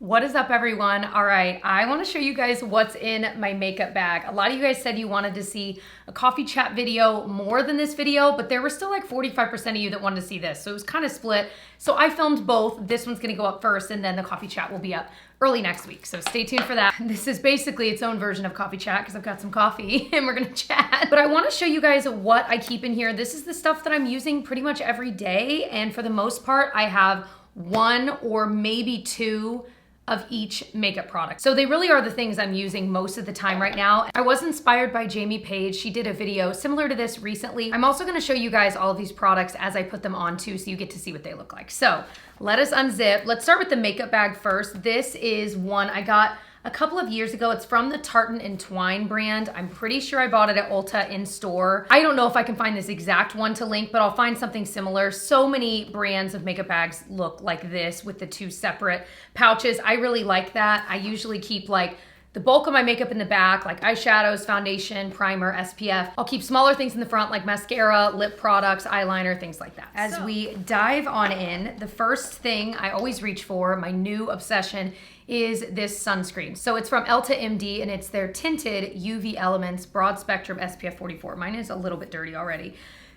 What is up, everyone? All right, I want to show you guys what's in my makeup bag. A lot of you guys said you wanted to see a coffee chat video more than this video, but there were still like 45% of you that wanted to see this, so it was kind of split. So I filmed both. This one's gonna go up first, and then the coffee chat will be up early next week, so stay tuned for that. This is basically its own version of coffee chat because I've got some coffee and we're gonna chat. But I want to show you guys what I keep in here. This is the stuff that I'm using pretty much every day, and for the most part, I have one or maybe two of each makeup product. So they really are the things I'm using most of the time right now. I was inspired by Jamie Page. She did a video similar to this recently. I'm also gonna show you guys all of these products as I put them on too, so you get to see what they look like. So let us unzip. Let's start with the makeup bag first. This is one I got a couple of years ago. It's from the Tartan & Twine brand. I'm pretty sure I bought it at Ulta in store. I don't know if I can find this exact one to link, but I'll find something similar. So many brands of makeup bags look like this with the two separate pouches. I really like that. I usually keep like the bulk of my makeup in the back, like eyeshadows, foundation, primer, SPF. I'll keep smaller things in the front like mascara, lip products, eyeliner, things like that. As we dive on in, the first thing I always reach for, my new obsession, is this sunscreen. So it's from Elta MD and it's their tinted UV Elements Broad Spectrum SPF 44. Mine is a little bit dirty already.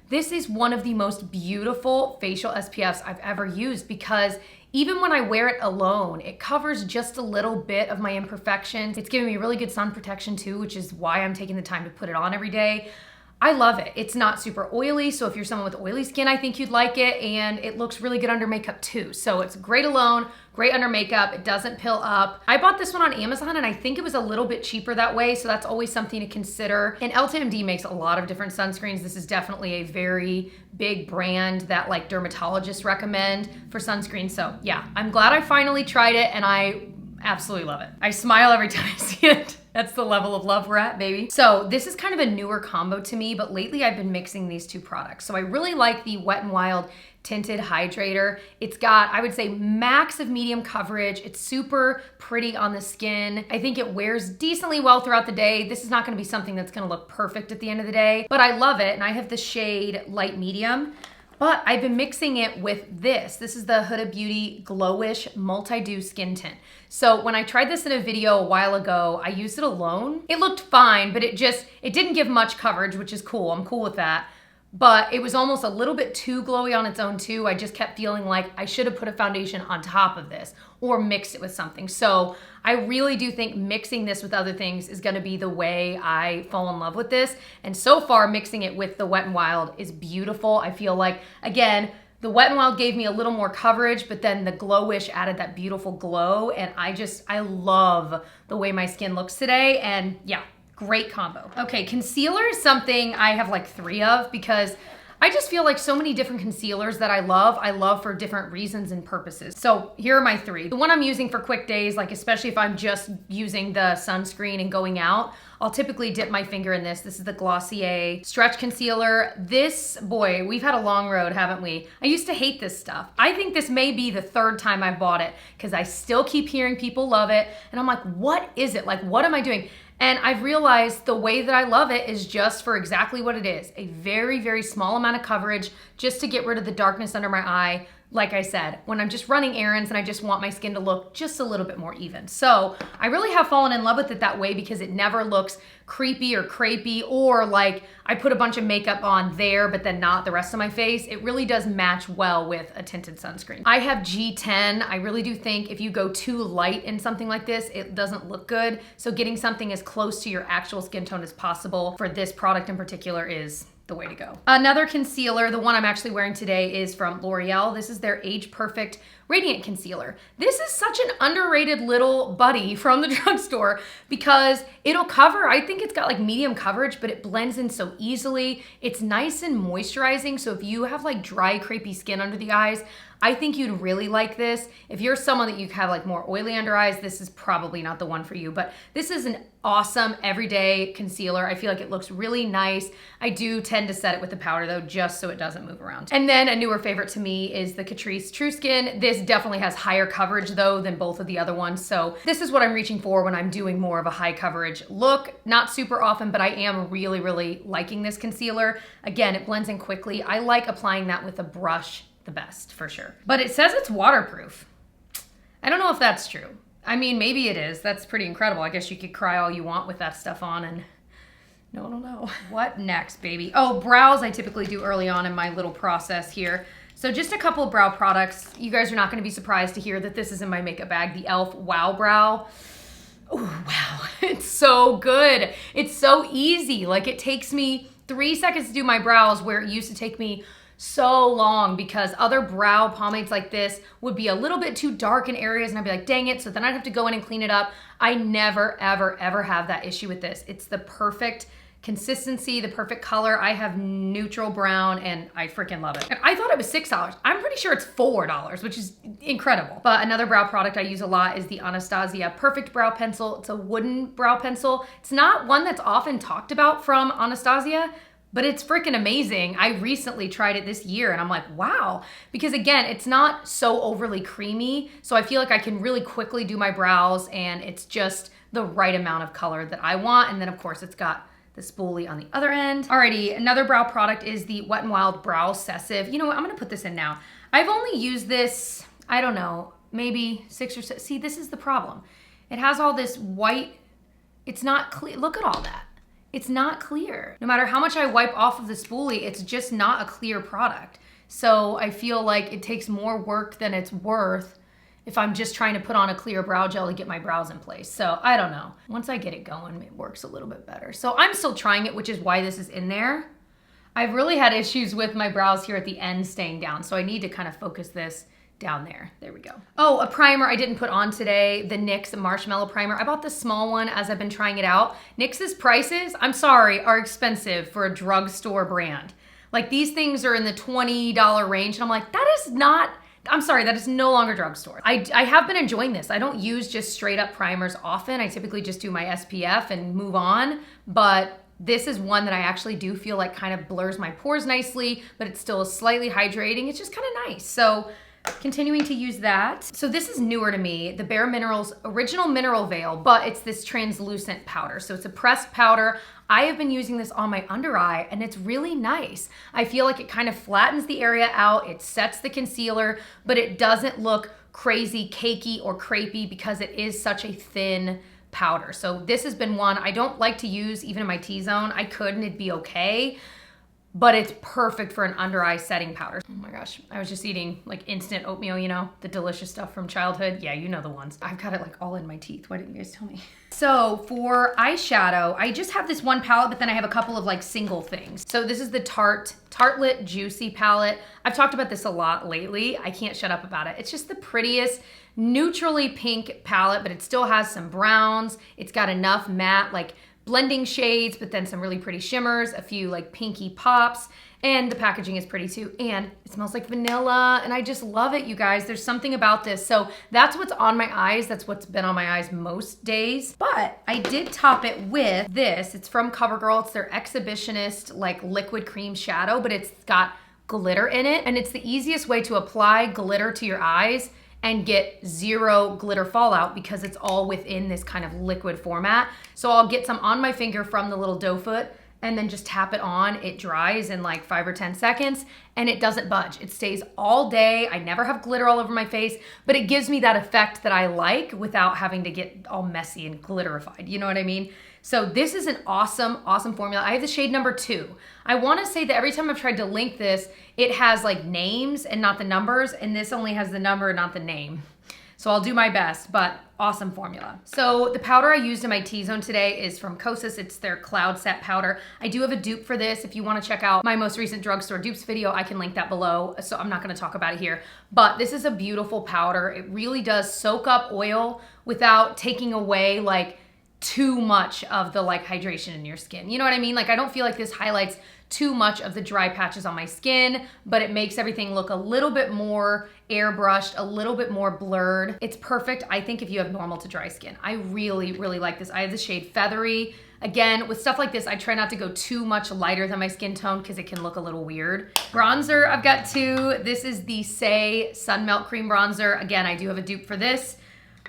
This is one of the most beautiful facial SPFs I've ever used because even when I wear it alone, it covers just a little bit of my imperfections. It's giving me really good sun protection too, which is why I'm taking the time to put it on every day. I love it. It's not super oily, so if you're someone with oily skin, I think you'd like it, and it looks really good under makeup too. So it's great alone, great under makeup. It doesn't pill up. I bought this one on Amazon, and I think it was a little bit cheaper that way, so that's always something to consider. And Elta MD makes a lot of different sunscreens. This is definitely a very big brand that like dermatologists recommend for sunscreen. So yeah, I'm glad I finally tried it, and I absolutely love it. I smile every time I see it. That's the level of love we're at, baby. So this is kind of a newer combo to me, but lately I've been mixing these two products. So I really like the Wet n Wild Tinted Hydrator. It's got, I would say, max of medium coverage. It's super pretty on the skin. I think it wears decently well throughout the day. This is not gonna be something that's gonna look perfect at the end of the day, but I love it, and I have the shade light medium. But I've been mixing it with this. This is the Huda Beauty Glowish Multi-Dew Skin Tint. So when I tried this in a video a while ago, I used it alone. It looked fine, but it didn't give much coverage, which is cool. I'm cool with that. But it was almost a little bit too glowy on its own too. I just kept feeling like I should have put a foundation on top of this or mixed it with something. So I really do think mixing this with other things is gonna be the way I fall in love with this. And so far, mixing it with the Wet n Wild is beautiful. I feel like, again, the Wet n Wild gave me a little more coverage, but then the Glowish added that beautiful glow. And I love the way my skin looks today. And yeah, great combo. Okay, concealer is something I have like 3 of because I just feel like so many different concealers that I love for different reasons and purposes. So here are my 3. The one I'm using for quick days, like especially if I'm just using the sunscreen and going out, I'll typically dip my finger in this. This is the Glossier Stretch Concealer. This, boy, we've had a long road, haven't we? I used to hate this stuff. I think this may be the 3rd time I've bought it because I still keep hearing people love it. And I'm like, what is it? Like, what am I doing? And I've realized the way that I love it is just for exactly what it is. A very, very small amount of coverage just to get rid of the darkness under my eye. Like I said, when I'm just running errands and I just want my skin to look just a little bit more even. So I really have fallen in love with it that way because it never looks creepy or crepey or like I put a bunch of makeup on there but then not the rest of my face. It really does match well with a tinted sunscreen. I have G10. I really do think if you go too light in something like this, it doesn't look good. So getting something as close to your actual skin tone as possible for this product in particular is the way to go. Another concealer, the one I'm actually wearing today, is from L'Oreal. This is their Age Perfect Radiant Concealer. This is such an underrated little buddy from the drugstore because it'll cover, I think it's got like medium coverage, but it blends in so easily. It's nice and moisturizing, so if you have like dry, crepey skin under the eyes, I think you'd really like this. If you're someone that you have like more oily under eyes, this is probably not the one for you, but this is an awesome everyday concealer. I feel like it looks really nice. I do tend to set it with the powder though, just so it doesn't move around. And then a newer favorite to me is the Catrice True Skin. This definitely has higher coverage though than both of the other ones. So this is what I'm reaching for when I'm doing more of a high coverage look. Not super often, but I am really, really liking this concealer. Again, it blends in quickly. I like applying that with a brush the best for sure. But it says it's waterproof. I don't know if that's true. I mean, maybe it is. That's pretty incredible. I guess you could cry all you want with that stuff on and no one will know. What next, baby? Oh, brows I typically do early on in my little process here. So just a couple of brow products. You guys are not gonna be surprised to hear that this is in my makeup bag, the e.l.f. Wow Brow. Oh, wow, it's so good. It's so easy. Like it takes me 3 seconds to do my brows where it used to take me so long because other brow pomades like this would be a little bit too dark in areas and I'd be like, dang it. So then I'd have to go in and clean it up. I never, ever, ever have that issue with this. It's the perfect consistency, the perfect color. I have neutral brown and I freaking love it. And I thought it was $6. I'm pretty sure it's $4, which is incredible. But another brow product I use a lot is the Anastasia Perfect Brow Pencil. It's a wooden brow pencil. It's not one that's often talked about from Anastasia, but it's freaking amazing. I recently tried it this year and I'm like, wow. Because again, it's not so overly creamy. So I feel like I can really quickly do my brows and it's just the right amount of color that I want. And then of course it's got the spoolie on the other end. Alrighty, another brow product is the Wet n Wild Brow Sessive. You know what, I'm gonna put this in now. I've only used this, I don't know, maybe 6 or 7. See, this is the problem. It has all this white, it's not clear. Look at all that. It's not clear. No matter how much I wipe off of the spoolie, it's just not a clear product. So I feel like it takes more work than it's worth if I'm just trying to put on a clear brow gel to get my brows in place. So I don't know. Once I get it going, it works a little bit better. So I'm still trying it, which is why this is in there. I've really had issues with my brows here at the end staying down. So I need to kind of focus this down there. There we go. Oh, a primer I didn't put on today, the NYX Marshmallow Primer. I bought the small one as I've been trying it out. NYX's prices, I'm sorry, are expensive for a drugstore brand. Like these things are in the $20 range and I'm like, that is not, I'm sorry, that is no longer drugstore. I have been enjoying this. I don't use just straight up primers often. I typically just do my SPF and move on, but this is one that I actually do feel like kind of blurs my pores nicely, but it's still slightly hydrating. It's just kind of nice. So continuing to use that. So this is newer to me, the Bare Minerals Original Mineral Veil, but it's this translucent powder. So it's a pressed powder. I have been using this on my under eye and it's really nice. I feel like it kind of flattens the area out, it sets the concealer, but it doesn't look crazy cakey or crepey because it is such a thin powder. So this has been one I don't like to use even in my T-zone. I could and it'd be okay, but it's perfect for an under eye setting powder. Oh my gosh, I was just eating like instant oatmeal, you know, the delicious stuff from childhood. Yeah, you know the ones. I've got it like all in my teeth. Why didn't you guys tell me? So for eyeshadow, I just have this one palette, but then I have a couple of like single things. So this is the Tartelette Juicy palette. I've talked about this a lot lately. I can't shut up about it. It's just the prettiest neutrally pink palette, but it still has some browns. It's got enough matte, like blending shades, but then some really pretty shimmers, a few like pinky pops, and the packaging is pretty too. And it smells like vanilla, and I just love it, you guys. There's something about this. So that's what's on my eyes. That's what's been on my eyes most days. But I did top it with this. It's from CoverGirl. It's their Exhibitionist like liquid cream shadow, but it's got glitter in it. And it's the easiest way to apply glitter to your eyes and get zero glitter fallout because it's all within this kind of liquid format. So I'll get some on my finger from the little doe foot and then just tap it on. It dries in like 5 or 10 seconds and it doesn't budge. It stays all day. I never have glitter all over my face, but it gives me that effect that I like without having to get all messy and glitterified. You know what I mean? So this is an awesome, awesome formula. I have the shade number 2. I wanna say that every time I've tried to link this, it has like names and not the numbers, and this only has the number, not the name. So I'll do my best, but awesome formula. So the powder I used in my T-zone today is from Kosas. It's their Cloud Set powder. I do have a dupe for this. If you wanna check out my most recent drugstore dupes video, I can link that below. So I'm not gonna talk about it here, but this is a beautiful powder. It really does soak up oil without taking away like too much of the like hydration in your skin. You know what I mean? Like I don't feel like this highlights too much of the dry patches on my skin, but it makes everything look a little bit more airbrushed, a little bit more blurred. It's perfect, I think, if you have normal to dry skin. I really, really like this. I have the shade Feathery. Again, with stuff like this, I try not to go too much lighter than my skin tone because it can look a little weird. Bronzer, I've got 2. This is the Say Sun Melt Cream Bronzer. Again, I do have a dupe for this.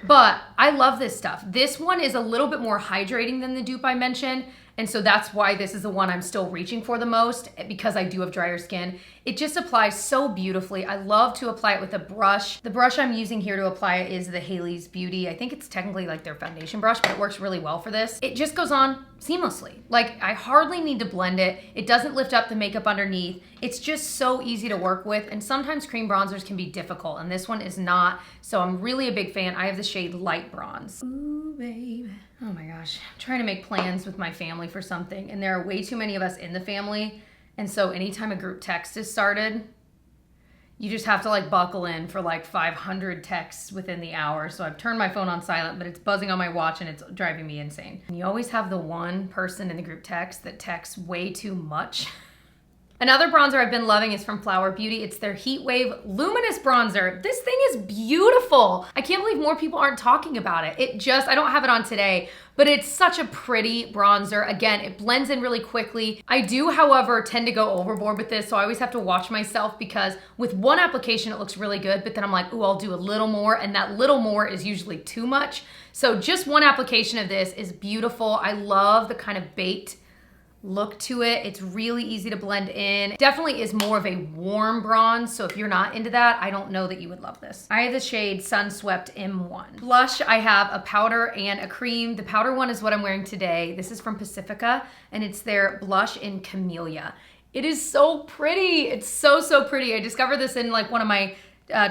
But I love this stuff. This one is a little bit more hydrating than the dupe I mentioned, And so that's why this is the one I'm still reaching for the most, because I do have drier skin. It just applies so beautifully. I love to apply it with a brush. The brush I'm using here to apply it is the Haley's Beauty. I think it's technically like their foundation brush, but it works really well for this. It just goes on seamlessly. Like, I hardly need to blend it. It doesn't lift up the makeup underneath. It's just so easy to work with, and sometimes cream bronzers can be difficult, and this one is not, so I'm really a big fan. I have the shade Light Bronze. Ooh, baby. Oh my gosh. I'm trying to make plans with my family for something, and there are way too many of us in the family, and so anytime a group text is started, you just have to like buckle in for like 500 texts within the hour. So I've turned my phone on silent, but it's buzzing on my watch and it's driving me insane. And you always have the one person in the group text that texts way too much. Another bronzer I've been loving is from Flower Beauty. It's their Heat Wave Luminous Bronzer. This thing is beautiful. I can't believe more people aren't talking about it. I don't have it on today, but it's such a pretty bronzer. Again, it blends in really quickly. I do, however, tend to go overboard with this, so I always have to watch myself, because with one application it looks really good, but then I'm like, ooh, I'll do a little more, and that little more is usually too much. So just one application of this is beautiful. I love the kind of baked look to it. It's really easy to blend in. Definitely is more of a warm bronze, so if you're not into that, I don't know that you would love this. I have the shade Sun Swept M1. Blush, I have a powder and a cream. The powder one is what I'm wearing today. This is from Pacifica, and it's their blush in Camellia. It is so pretty. It's so, so pretty. I discovered this in like one of my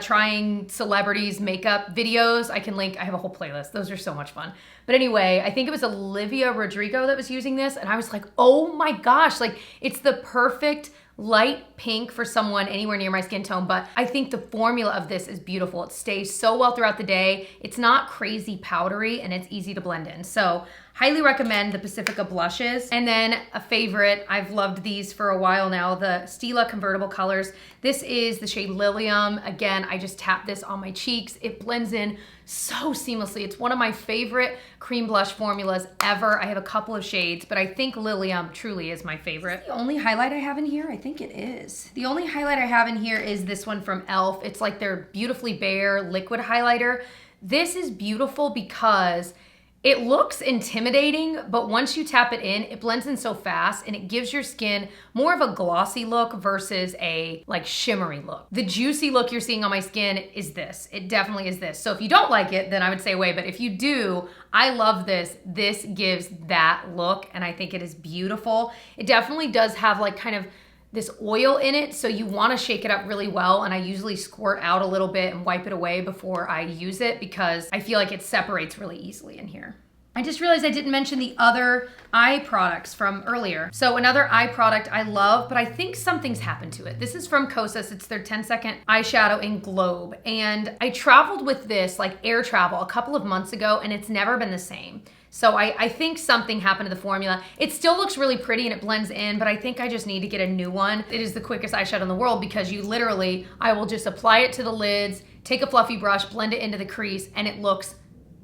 trying celebrities makeup videos. I can link, I have a whole playlist. Those are so much fun. But anyway, I think it was Olivia Rodrigo that was using this, and I was like, oh my gosh, like it's the perfect light pink for someone anywhere near my skin tone, but I think the formula of this is beautiful. It stays so well throughout the day. It's not crazy powdery, and it's easy to blend in. So highly recommend the Pacifica blushes. And then a favorite, I've loved these for a while now, the Stila convertible colors. This is the shade Lilium. Again, I just tap this on my cheeks. It blends in so seamlessly. It's one of my favorite cream blush formulas ever. I have a couple of shades, but I think Lilium truly is my favorite. Is the only highlight I have in here? I think it is. The only highlight I have in here is this one from e.l.f. It's like their Beautifully Bare liquid highlighter. This is beautiful because it looks intimidating, but once you tap it in, it blends in so fast, and it gives your skin more of a glossy look versus a like shimmery look. The juicy look you're seeing on my skin is this. It definitely is this. So if you don't like it, then I would say away. But if you do, I love this. This gives that look, and I think it is beautiful. It definitely does have like kind of this oil in it, so you want to shake it up really well, and I usually squirt out a little bit and wipe it away before I use it, because I feel like it separates really easily in here. I just realized I didn't mention the other eye products from earlier. So another eye product I love, but I think something's happened to it. This is from Kosas. It's their 10-second eyeshadow in Globe, and I traveled with this, like air travel, a couple of months ago, and it's never been the same. So I think something happened to the formula. It still looks really pretty and it blends in, but I think I just need to get a new one. It is the quickest eyeshadow in the world, because you literally, I will just apply it to the lids, take a fluffy brush, blend it into the crease, and it looks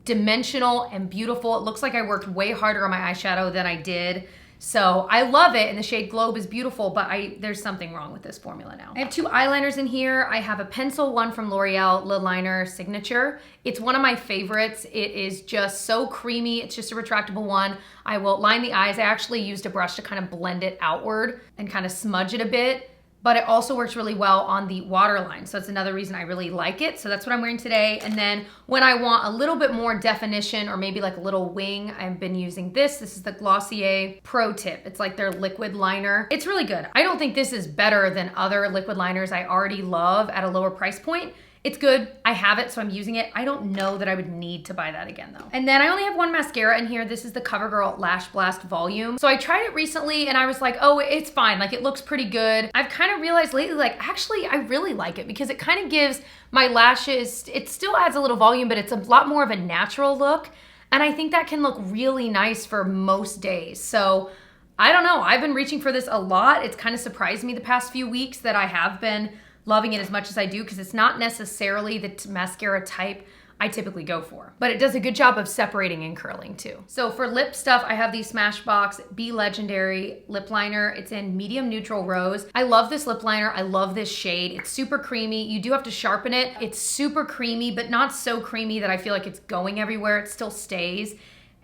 dimensional and beautiful. It looks like I worked way harder on my eyeshadow than I did. So I love it, and the shade Globe is beautiful, but there's something wrong with this formula now. I have two eyeliners in here. I have a pencil one from L'Oreal Eyeliner Signature. It's one of my favorites. It is just so creamy. It's just a retractable one. I will line the eyes. I actually used a brush to kind of blend it outward and kind of smudge it a bit, but it also works really well on the waterline. So that's another reason I really like it. So that's what I'm wearing today. And then when I want a little bit more definition, or maybe like a little wing, I've been using this. This is the Glossier Pro Tip. It's like their liquid liner. It's really good. I don't think this is better than other liquid liners I already love at a lower price point. It's good. I have it, so I'm using it. I don't know that I would need to buy that again though. And then I only have one mascara in here. This is the CoverGirl Lash Blast Volume. So I tried it recently and I was like, oh, it's fine. Like, it looks pretty good. I've kind of realized lately, like, actually, I really like it, because it kind of gives my lashes, it still adds a little volume, but it's a lot more of a natural look. And I think that can look really nice for most days. So I don't know. I've been reaching for this a lot. It's kind of surprised me the past few weeks that I have been loving it as much as I do, because it's not necessarily the mascara type I typically go for, but it does a good job of separating and curling too. So for lip stuff, I have the Smashbox Be Legendary lip liner. It's in medium neutral rose. I love this lip liner. I love this shade. It's super creamy. You do have to sharpen it. It's super creamy, but not so creamy that I feel like it's going everywhere. It still stays.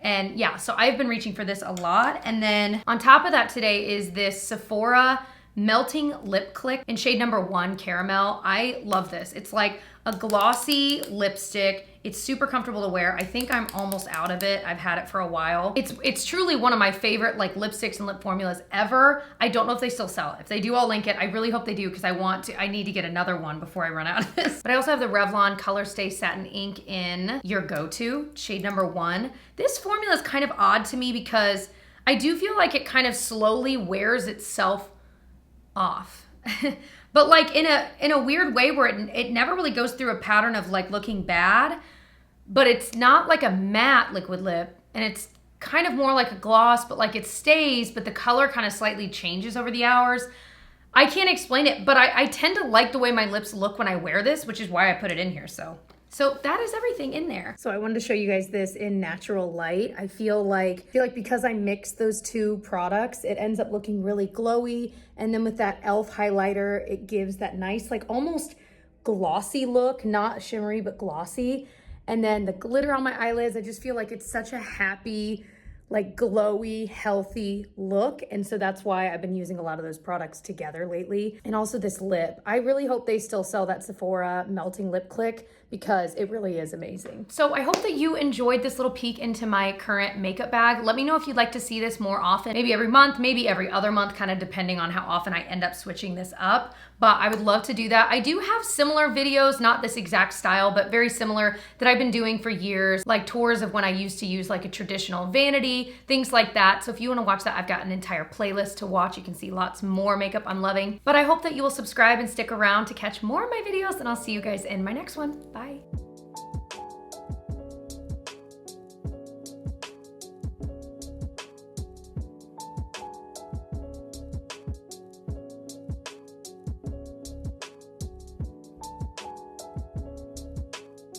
And yeah, so I've been reaching for this a lot. And then on top of that today is this Sephora Melting Lip Click in shade number 1, Caramel. I love this. It's like a glossy lipstick. It's super comfortable to wear. I think I'm almost out of it. I've had it for a while. It's truly one of my favorite like lipsticks and lip formulas ever. I don't know if they still sell it. If they do, I'll link it. I really hope they do because I need to get another one before I run out of this. But I also have the Revlon Color Stay Satin Ink in Your Go-To, shade number 1. This formula is kind of odd to me because I do feel like it kind of slowly wears itself off. But like in a weird way where it never really goes through a pattern of like looking bad, but it's not like a matte liquid lip, and it's kind of more like a gloss, but like it stays, but the color kind of slightly changes over the hours. I can't explain it, but I tend to like the way my lips look when I wear this, which is why I put it in here. So that is everything in there. So I wanted to show you guys this in natural light. I feel like because I mixed those two products, it ends up looking really glowy. And then with that e.l.f. highlighter, it gives that nice, like almost glossy look, not shimmery, but glossy. And then the glitter on my eyelids, I just feel like it's such a happy, like glowy, healthy look. And so that's why I've been using a lot of those products together lately. And also this lip. I really hope they still sell that Sephora Melting Lip Click because it really is amazing. So I hope that you enjoyed this little peek into my current makeup bag. Let me know if you'd like to see this more often, maybe every month, maybe every other month, kind of depending on how often I end up switching this up. But I would love to do that. I do have similar videos, not this exact style, but very similar that I've been doing for years, like tours of when I used to use like a traditional vanity, things like that. So if you wanna watch that, I've got an entire playlist to watch. You can see lots more makeup I'm loving. But I hope that you will subscribe and stick around to catch more of my videos, and I'll see you guys in my next one. Bye.